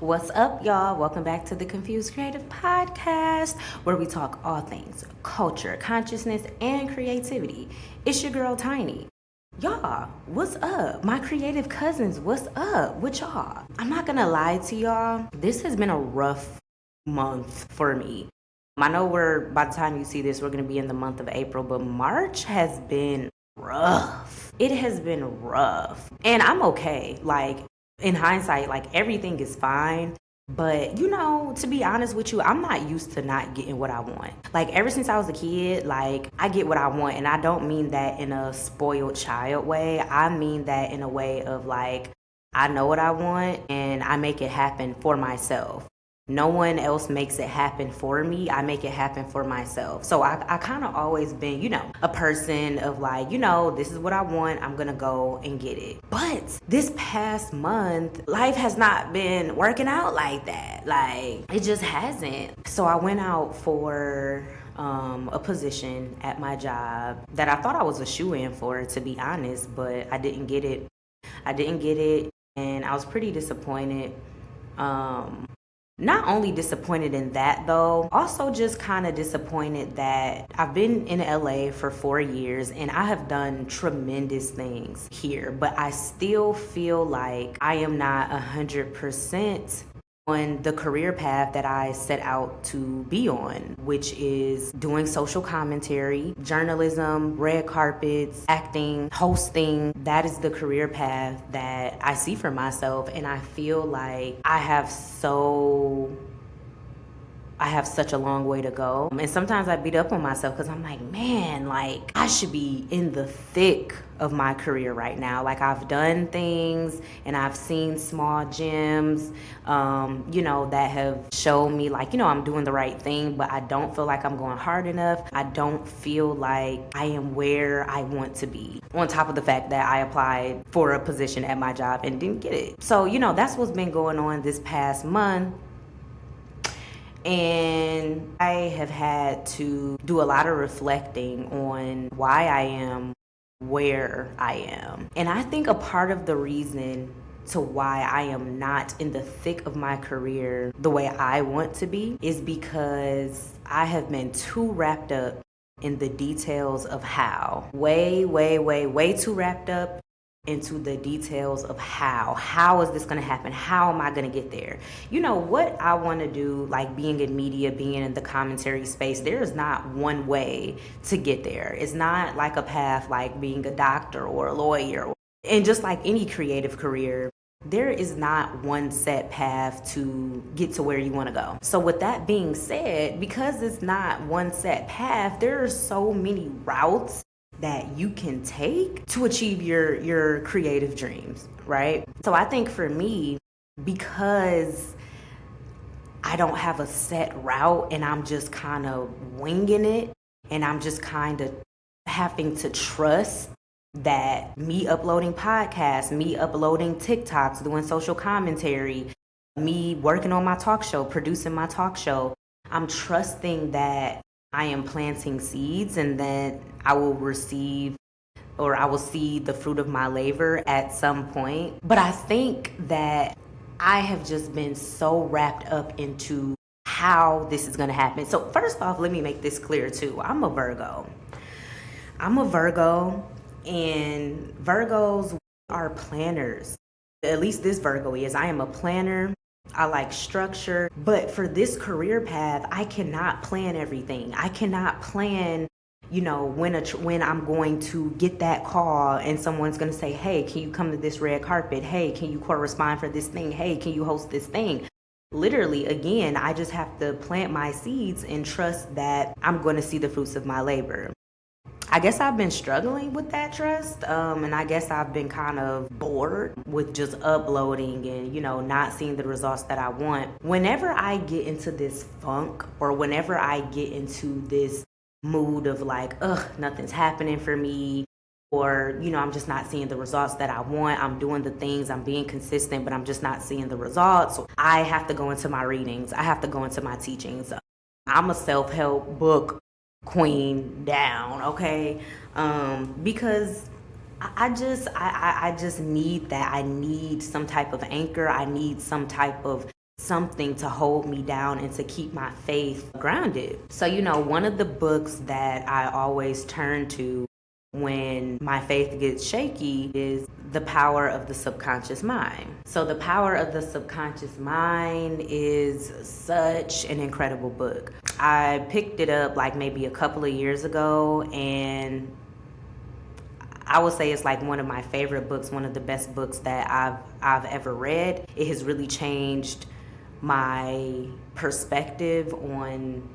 What's up, y'all? Welcome back to the Confused Creative Podcast, where we talk all things culture, consciousness, and creativity. It's your girl, Tiny. Y'all, what's up? My creative cousins, what's up with y'all? I'm not gonna lie to y'all, this has been a rough month for me. I know by the time you see this, we're gonna be in the month of April, but March has been rough. It has been rough. And I'm okay. Like, in hindsight, like everything is fine. But to be honest with you, I'm not used to not getting what I want. Like ever since I was a kid, like I get what I want. And I don't mean that in a spoiled child way. I mean that in a way of like, I know what I want and I make it happen for myself. No one else makes it happen for me. I make it happen for myself. So I kind of always been, a person of like, this is what I want. I'm going to go and get it. But this past month, life has not been working out like that. Like, it just hasn't. So I went out for a position at my job that I thought I was a shoe-in for, to be honest, but I didn't get it. And I was pretty disappointed. Not only disappointed in that though, also just kind of disappointed that I've been in LA for 4 years and I have done tremendous things here, but I still feel like I am not 100% on the career path that I set out to be on, which is doing social commentary, journalism, red carpets, acting, hosting. That is the career path that I see for myself. And I feel like I have such a long way to go. And sometimes I beat up on myself because I'm like, man, like I should be in the thick of my career right now. Like I've done things and I've seen small gems, that have shown me like, I'm doing the right thing, but I don't feel like I'm going hard enough. I don't feel like I am where I want to be. On top of the fact that I applied for a position at my job and didn't get it. So, that's what's been going on this past month. And I have had to do a lot of reflecting on why I am where I am. And I think a part of the reason to why I am not in the thick of my career the way I want to be is because I have been too wrapped up in the details of how. Way, way, way, way too wrapped up into the details of how is this going to happen, how am I going to get there. What I want to do, like being in media, being in the commentary space, there is not one way to get there. It's not like a path like being a doctor or a lawyer. And just like any creative career, there is not one set path to get to where you want to go. So with that being said, because it's not one set path, there are so many routes that you can take to achieve your creative dreams, right? So I think for me, because I don't have a set route and I'm just kind of winging it and I'm just kind of having to trust that me uploading podcasts, me uploading TikToks, doing social commentary, me working on my talk show, producing my talk show, I'm trusting that I am planting seeds and that I will receive or I will see the fruit of my labor at some point. But I think that I have just been so wrapped up into how this is going to happen. So first off, let me make this clear too. I'm a Virgo, and Virgos are planners. At least this Virgo is. I am a planner. I like structure, but for this career path, I cannot plan everything. I cannot plan, when I'm going to get that call and someone's going to say, hey, can you come to this red carpet? Hey, can you correspond for this thing? Hey, can you host this thing? Literally, again, I just have to plant my seeds and trust that I'm going to see the fruits of my labor. I guess I've been struggling with that trust, and I guess I've been kind of bored with just uploading and, not seeing the results that I want. Whenever I get into this funk or whenever I get into this mood of like, nothing's happening for me, or, I'm just not seeing the results that I want. I'm doing the things, I'm being consistent, but I'm just not seeing the results. I have to go into my readings. I have to go into my teachings. I'm a self-help book queen down, okay? Because I just need that. I need some type of anchor. I need some type of something to hold me down and to keep my faith grounded. So, one of the books that I always turn to when my faith gets shaky is The Power of the Subconscious Mind. So The Power of the Subconscious Mind is such an incredible book. I picked it up like maybe a couple of years ago, and I would say it's like one of my favorite books, one of the best books that I've ever read. It has really changed my perspective on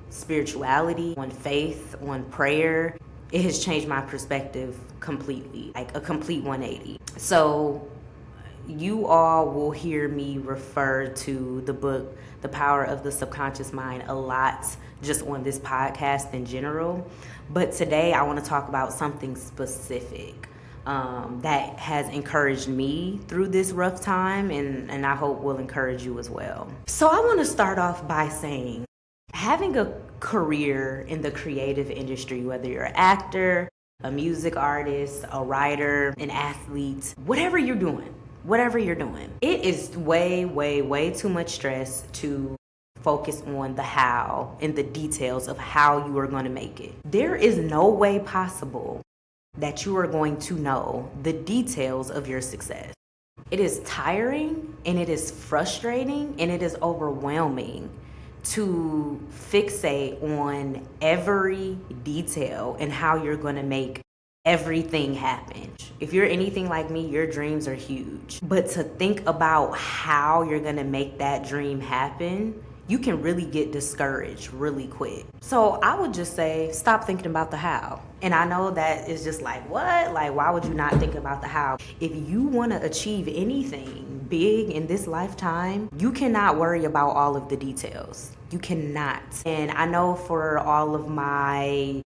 spirituality, on faith, on prayer. It has changed my perspective completely, like a complete 180. So you all will hear me refer to the book, The Power of the Subconscious Mind, a lot just on this podcast in general. But today I want to talk about something specific that has encouraged me through this rough time, and I hope will encourage you as well. So I want to start off by saying, having a career in the creative industry, whether you're an actor, a music artist, a writer, an athlete, whatever you're doing, it is way, way, way too much stress to focus on the how and the details of how you are going to make it. There is no way possible that you are going to know the details of your success. It is tiring, and it is frustrating, and it is overwhelming to fixate on every detail and how you're going to make everything happen. If you're anything like me, your dreams are huge. But to think about how you're going to make that dream happen, you can really get discouraged really quick. So I would just say, stop thinking about the how. And I know that is just like, what? Like, why would you not think about the how? If you want to achieve anything big in this lifetime, you cannot worry about all of the details. You cannot. And I know for all of my,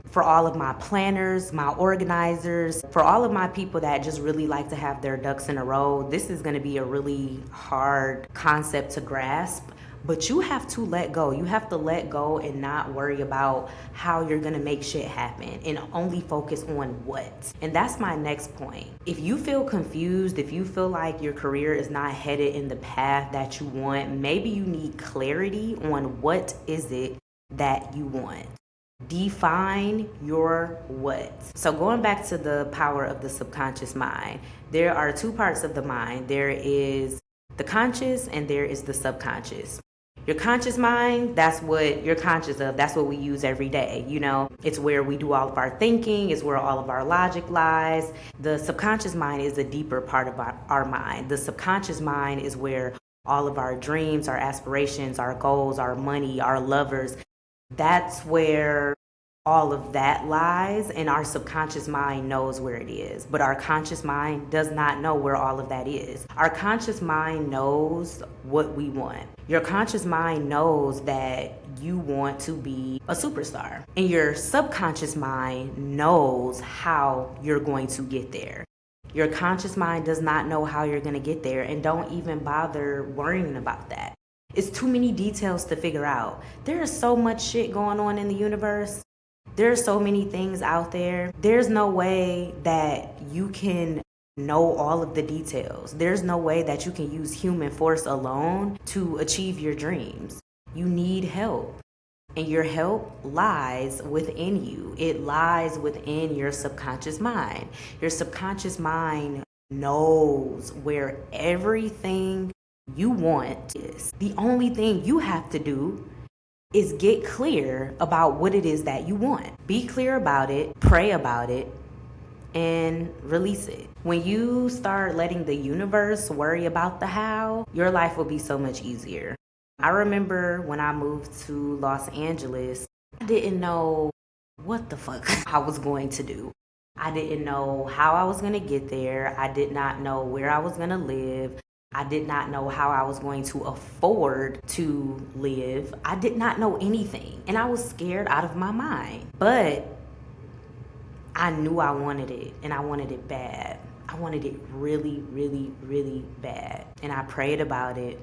for all of my planners, my organizers, for all of my people that just really like to have their ducks in a row, this is going to be a really hard concept to grasp. But you have to let go. You have to let go and not worry about how you're going to make shit happen, and only focus on what. And that's my next point. If you feel confused, if you feel like your career is not headed in the path that you want, maybe you need clarity on what is it that you want. Define your what. So going back to the power of the subconscious mind, there are two parts of the mind. There is the conscious and there is the subconscious. Your conscious mind, that's what you're conscious of. That's what we use every day. It's where we do all of our thinking. It's where all of our logic lies. The subconscious mind is a deeper part of our mind. The subconscious mind is where all of our dreams, our aspirations, our goals, our money, our lovers, that's where all of that lies, and our subconscious mind knows where it is. But our conscious mind does not know where all of that is. Our conscious mind knows what we want. Your conscious mind knows that you want to be a superstar. And your subconscious mind knows how you're going to get there. Your conscious mind does not know how you're going to get there, and don't even bother worrying about that. It's too many details to figure out. There is so much shit going on in the universe. There are so many things out there. There's no way that you can know all of the details. There's no way that you can use human force alone to achieve your dreams. You need help. And your help lies within you. It lies within your subconscious mind. Your subconscious mind knows where everything you want is. The only thing you have to do is get clear about what it is that you want. Be clear about it, pray about it, and release it. When you start letting the universe worry about the how, your life will be so much easier. I remember when I moved to Los Angeles, I didn't know what the fuck I was going to do. I didn't know how I was going to get there. I did not know where I was going to live. I did not know how I was going to afford to live. I did not know anything. And I was scared out of my mind. But I knew I wanted it, and I wanted it bad. I wanted it really, really, really bad. And I prayed about it.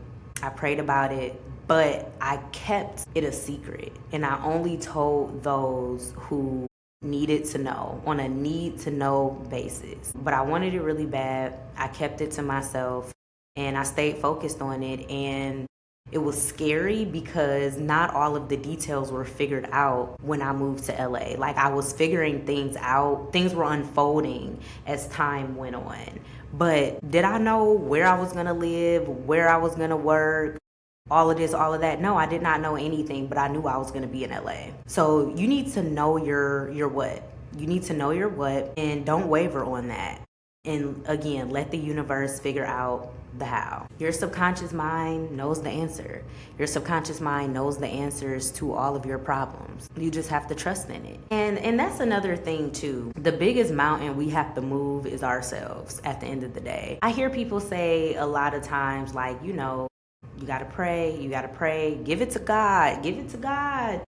But I kept it a secret. And I only told those who needed to know on a need to know basis. But I wanted it really bad. I kept it to myself. and I stayed focused on it. And it was scary because not all of the details were figured out when I moved to LA. Like, I was figuring things out, things were unfolding as time went on. But did I know where I was gonna live, where I was gonna work, all of this, all of that? No, I did not know anything, but I knew I was gonna be in LA. So you need to know your what. You need to know your what, and don't waver on that. And again, let the universe figure out the how. Your subconscious mind knows the answer. Your subconscious mind knows the answers to all of your problems. You just have to trust in it. And that's another thing too. The biggest mountain we have to move is ourselves at the end of the day. I hear people say a lot of times, like, you gotta pray, give it to God, give it to God,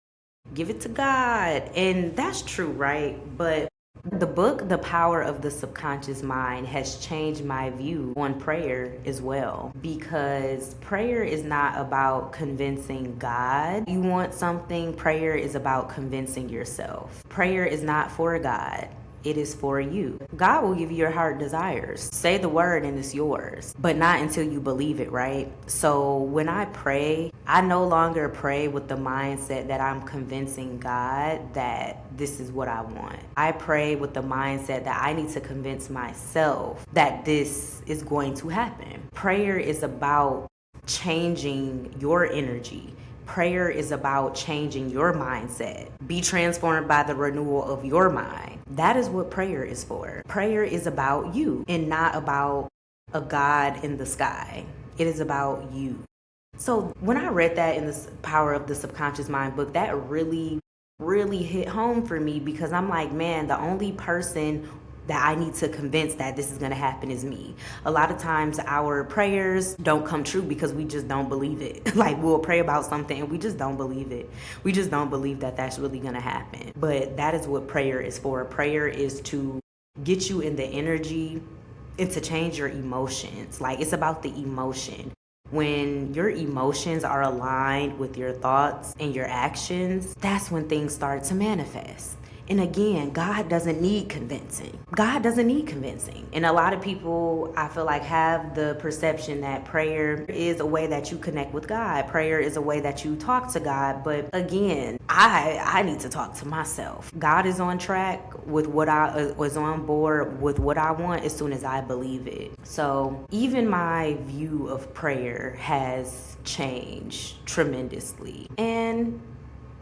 give it to God. And that's true, right? But the book, The Power of the Subconscious Mind, has changed my view on prayer as well, because prayer is not about convincing God you want something. Prayer is about convincing yourself. Prayer is not for God. It is for you. God will give you your heart desires. Say the word and it's yours, but not until you believe it, right? So when I pray, I no longer pray with the mindset that I'm convincing God that this is what I want. I pray with the mindset that I need to convince myself that this is going to happen. Prayer is about changing your energy. Prayer is about changing your mindset. Be transformed by the renewal of your mind. That is what prayer is for. Prayer is about you and not about a God in the sky. It is about you. So when I read that in the Power of the Subconscious Mind book, that really hit home for me, because I'm like, man, the only person that I need to convince that this is going to happen is me. A lot of times our prayers don't come true because we just don't believe it. Like, we'll pray about something and we just don't believe it. We just don't believe that that's really going to happen. But that is what prayer is for. Prayer is to get you in the energy and to change your emotions. Like, it's about the emotion. When your emotions are aligned with your thoughts and your actions, that's when things start to manifest. And again, God doesn't need convincing. God doesn't need convincing. And a lot of people, I feel like, have the perception that prayer is a way that you connect with God. Prayer is a way that you talk to God. But again, I need to talk to myself. God is on track with what I was on board with what I want as soon as I believe it. So even my view of prayer has changed tremendously. And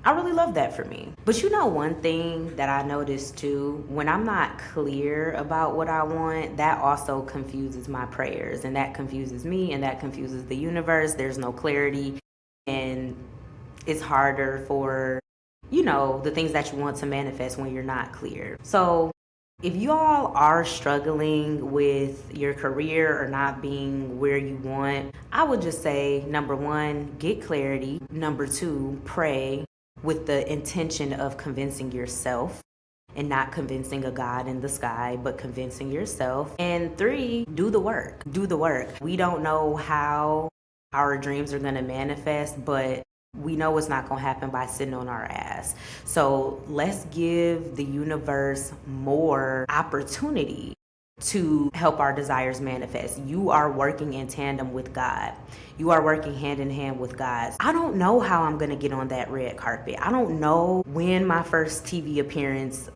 I really love that for me. But one thing that I noticed too, when I'm not clear about what I want, that also confuses my prayers, and that confuses me, and that confuses the universe. There's no clarity, and it's harder for, the things that you want to manifest when you're not clear. So if you all are struggling with your career or not being where you want, I would just say, number one, get clarity. Number two, pray with the intention of convincing yourself and not convincing a God in the sky, but convincing yourself. And three, do the work. Do the work. We don't know how our dreams are going to manifest, but we know it's not going to happen by sitting on our ass. So let's give the universe more opportunity to help our desires manifest. You are working in tandem with God. You are working hand in hand with God. I don't know how I'm going to get on that red carpet. I don't know when my first TV appearance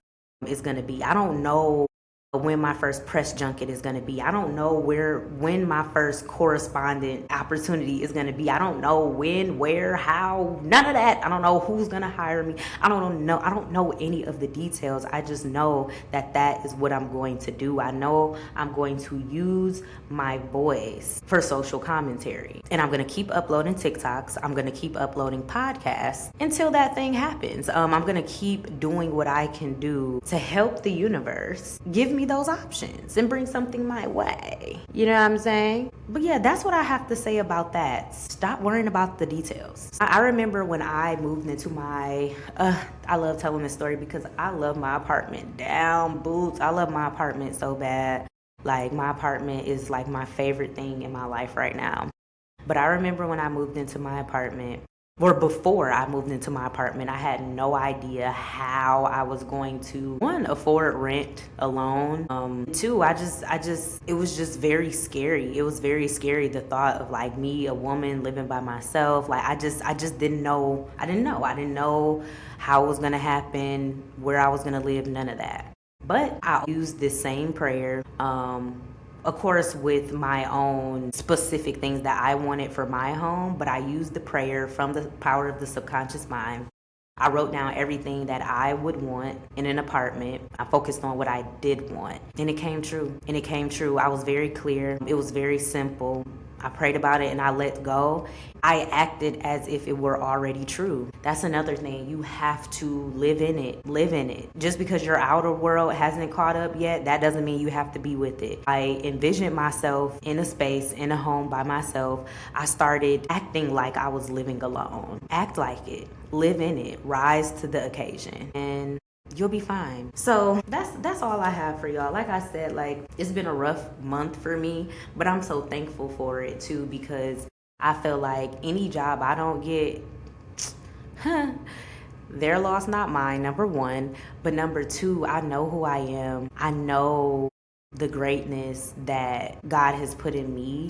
is going to be. I don't know when my first press junket is going to be. I don't know when my first correspondent opportunity is going to be. I don't know when, where, how, none of that. I don't know who's going to hire me. I don't know any of the details. I just know that that is what I'm going to do. I know I'm going to use my voice for social commentary, and I'm going to keep uploading TikToks. I'm going to keep uploading podcasts until that thing happens. I'm going to keep doing what I can do to help the universe give me those options and bring something my way. You know what I'm saying? But yeah, that's what I have to say about that. Stop worrying about the details. I remember when I moved into my, I love telling this story because I love my apartment down boots. I love my apartment so bad. Like, my apartment is like my favorite thing in my life right now. But I remember when I moved into my apartment, or before I moved into my apartment, I had no idea how I was going to, one, afford rent alone. Two, it was just very scary. It was very scary, the thought of like me, a woman living by myself. Like I just didn't know. I didn't know how it was gonna happen, where I was gonna live, none of that. But I used this same prayer. Of course, with my own specific things that I wanted for my home, but I used the prayer from the power of the subconscious mind. I wrote down everything that I would want in an apartment. I focused on what I did want, and it came true. I was very clear. It was very simple. I prayed about it and I let go. I acted as if it were already true. That's another thing. You have to live in it. Live in it. Just because your outer world hasn't caught up yet, that doesn't mean you have to be with it. I envisioned myself in a space, in a home by myself. I started acting like I was living alone. Act like it. Live in it. Rise to the occasion. And you'll be fine. So that's all I have for y'all. Like I said, like it's been a rough month for me, but I'm so thankful for it too, because I feel like any job I don't get, their loss, not mine, number one. But number two, I know who I am. I know the greatness that God has put in me.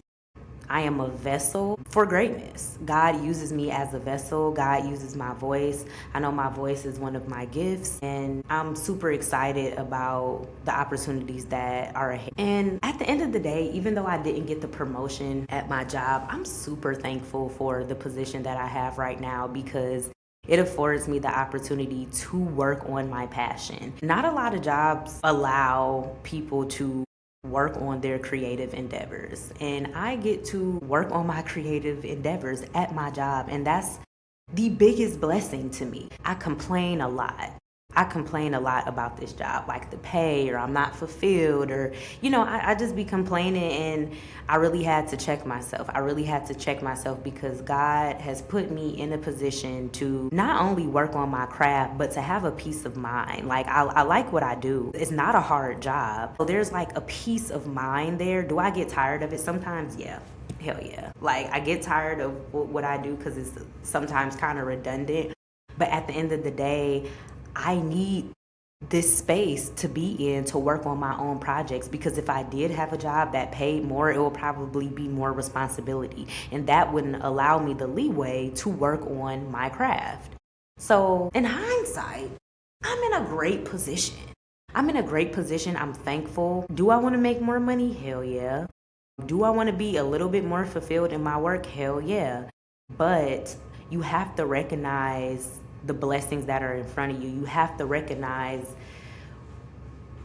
I am a vessel for greatness. God uses me as a vessel. God uses my voice. I know my voice is one of my gifts, and I'm super excited about the opportunities that are ahead. And at the end of the day, even though I didn't get the promotion at my job, I'm super thankful for the position that I have right now, because it affords me the opportunity to work on my passion. Not a lot of jobs allow people to work on their creative endeavors, and I get to work on my creative endeavors at my job, and that's the biggest blessing to me. I complain a lot about this job, like the pay, or I'm not fulfilled, or I just be complaining, and I really had to check myself. Because God has put me in a position to not only work on my craft, but to have a peace of mind. Like I like what I do. It's not a hard job. So there's like a peace of mind there. Do I get tired of it? Sometimes, yeah. Hell yeah. Like I get tired of what I do because it's sometimes kind of redundant. But at the end of the day, I need this space to be in to work on my own projects, because if I did have a job that paid more, it will probably be more responsibility, and that wouldn't allow me the leeway to work on my craft. So in hindsight, I'm in a great position. I'm thankful. Do I want to make more money? Hell yeah. Do I want to be a little bit more fulfilled in my work? Hell yeah. But you have to recognize the blessings that are in front of you. You have to recognize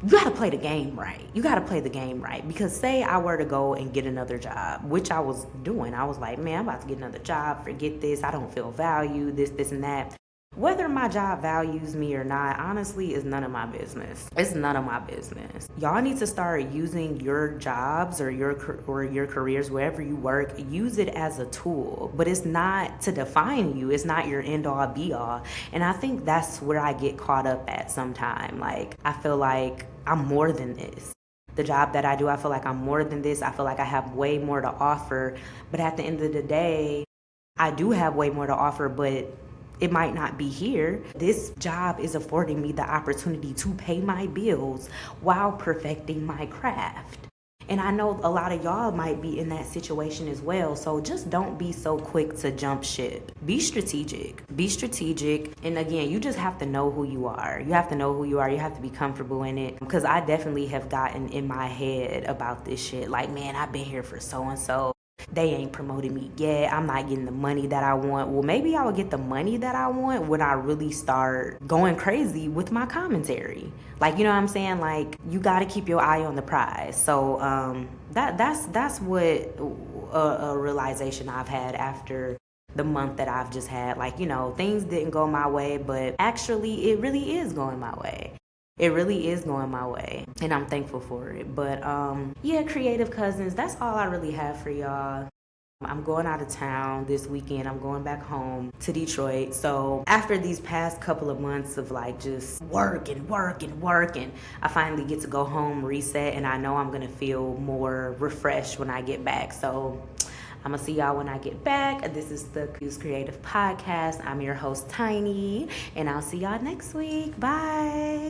you got to play the game right. Because say I were to go and get another job, which I was doing. I was like, man, I'm about to get another job. Forget this. I don't feel valued, this and that. Whether my job values me or not, honestly, is none of my business. It's none of my business. Y'all need to start using your jobs or your careers, wherever you work, use it as a tool. But it's not to define you. It's not your end all be all. And I think that's where I get caught up at sometime. Like, I feel like I'm more than this. The job that I do, I feel like I'm more than this. I feel like I have way more to offer. But at the end of the day, I do have way more to offer, but it might not be here. This job is affording me the opportunity to pay my bills while perfecting my craft. And I know a lot of y'all might be in that situation as well. So just don't be so quick to jump ship. Be strategic. And again, you just have to know who you are. You have to be comfortable in it. Because I definitely have gotten in my head about this shit. Like, man, I've been here for so and so. They ain't promoted me yet. I'm not getting the money that I want. Well, maybe I will get the money that I want when I really start going crazy with my commentary. Like, you know what I'm saying? Like, you got to keep your eye on the prize. So that's what a realization I've had after the month that I've just had. Like, things didn't go my way, but actually it really is going my way. And I'm thankful for it. But yeah, creative cousins, that's all I really have for y'all. I'm going out of town this weekend. I'm going back home to Detroit. So after these past couple of months of like just working, I finally get to go home, reset, and I know I'm gonna feel more refreshed when I get back. So I'm going to see y'all when I get back. This is the Q's Creative Podcast. I'm your host, Tiny, and I'll see y'all next week. Bye.